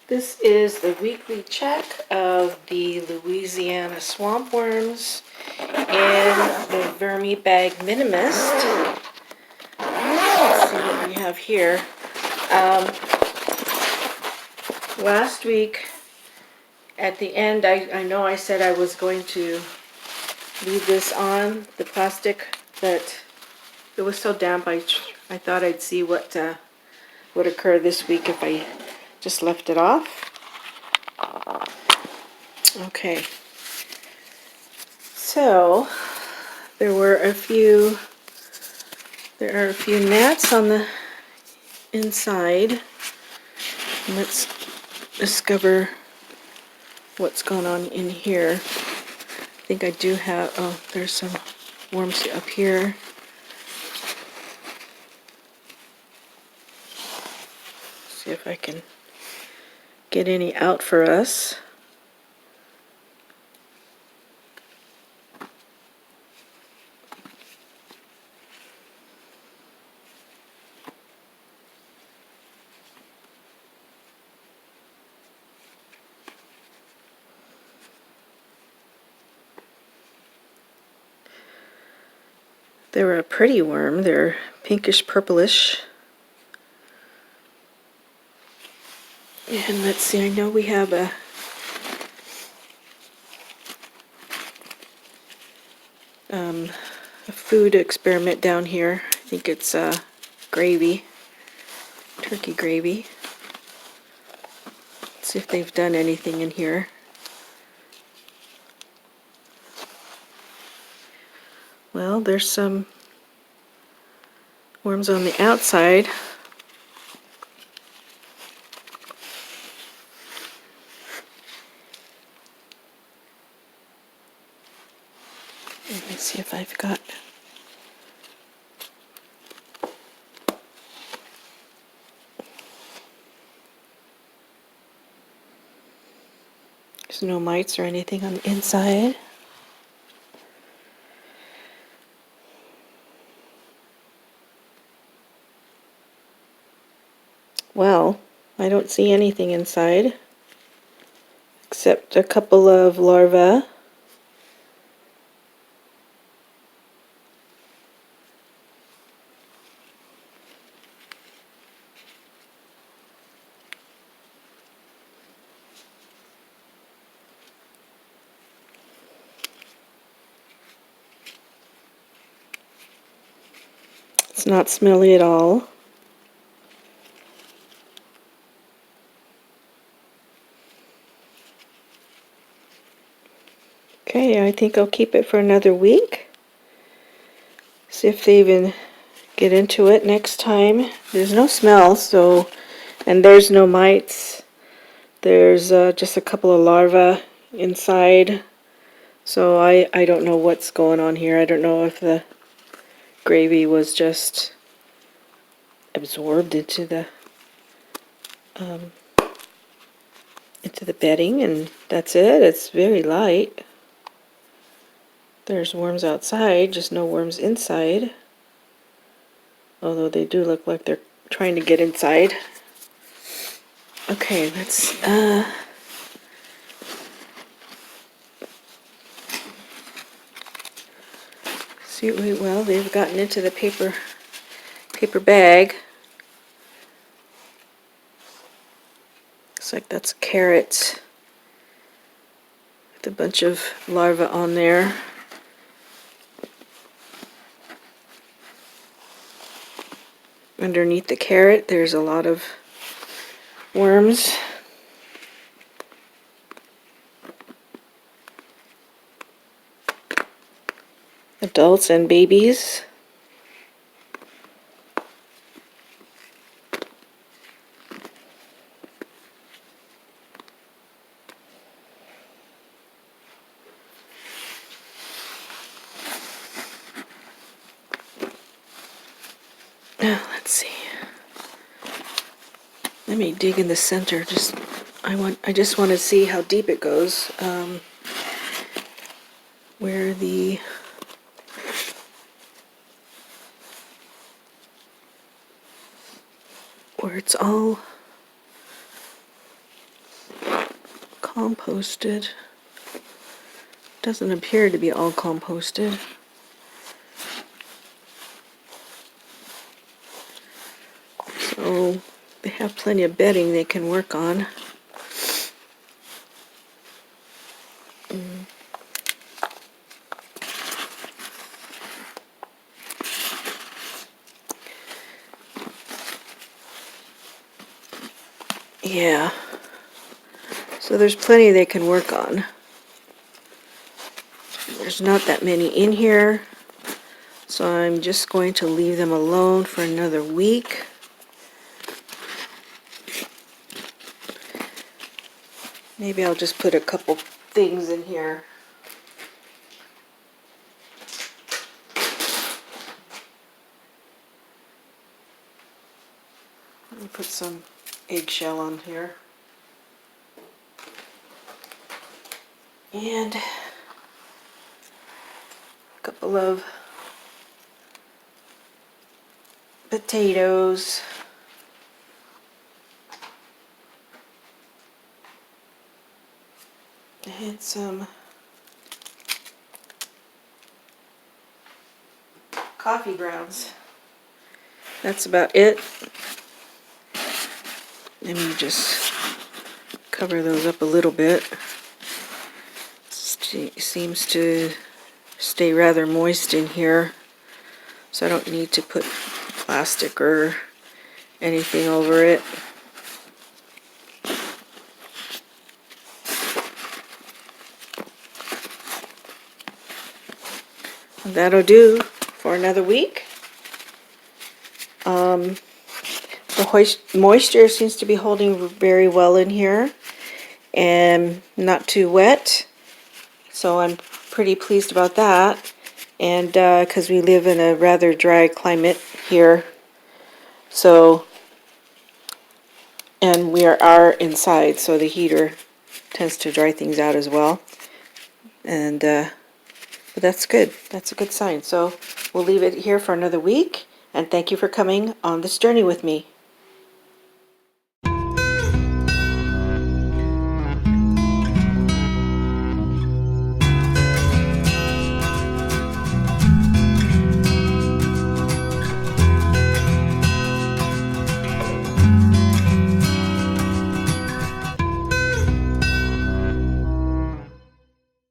This is the weekly check of the Louisiana Swamp Worms and the VermiBag Minimist. Let's see what we have here. Last week, at the end, I know I said I was going to leave this on, the plastic, but it was so damp I thought I'd see what would occur this week if I just left it off. Okay, so there are a few gnats on the inside. Let's discover what's going on in here. I think I do have, oh, there's some worms up here. See if I can get any out for us. They're a pretty worm. They're pinkish purplish. And let's see, I know we have a food experiment down here. I think it's gravy, turkey gravy. Let's see if they've done anything in here. Well, there's some worms on the outside. Let me see if I've got... There's no mites or anything on the inside. Well, I don't see anything inside except a couple of larvae. It's not smelly at all. Okay, I think I'll keep it for another week. See if they even get into it next time. There's no smell, so, and there's no mites. There's just a couple of larvae inside. So I don't know what's going on here. I don't know if the gravy was just absorbed into the bedding, and that's it. It's very light. There's worms outside, just no worms inside. Although they do look like they're trying to get inside. Okay, let's see. Well, they've gotten into the paper bag. Looks like that's carrots with a bunch of larvae on there. Underneath the carrot, there's a lot of worms. Adults and babies. Let's see. Let me dig in the center. I just want to see how deep it goes. Where it's all composted. Doesn't appear to be all composted. So they have plenty of bedding they can work on. Yeah, so there's plenty they can work on. There's not that many in here, so I'm just going to leave them alone for another week. Maybe I'll just put a couple things in here. Let me put some eggshell on here. And a couple of potatoes. And some coffee grounds. That's about it. Let me just cover those up a little bit. Seems to stay rather moist in here, so I don't need to put plastic or anything over it. That'll do for another week. The moisture seems to be holding very well in here and not too wet, so I'm pretty pleased about that. And because we live in a rather dry climate here, so, and we are inside, so the heater tends to dry things out as well. And but that's good. That's a good sign. So we'll leave it here for another week, and thank you for coming on this journey with me.